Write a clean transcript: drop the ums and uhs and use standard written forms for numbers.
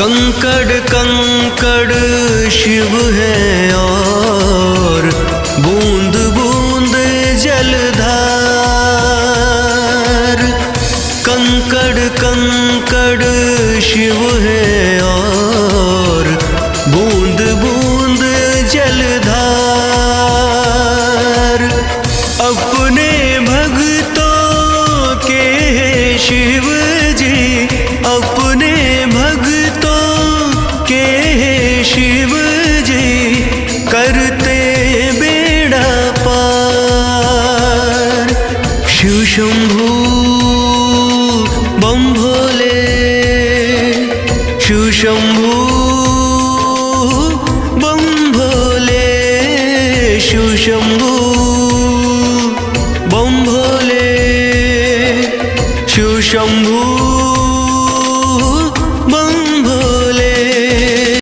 कंकड़ कंकड़ शिव है और बूंद बूंद जलधार। कंकड़ कंकड़ शिव है और बूंद बूंद जलधार। अपने भक्तों के शिव जी, अपने भक्तों के शिव जी, करते बेड़ा पार। शिव शंभू बम भोले, शिव शंभू बम भोले, शिव शंभू बम भोले, शिव शंभू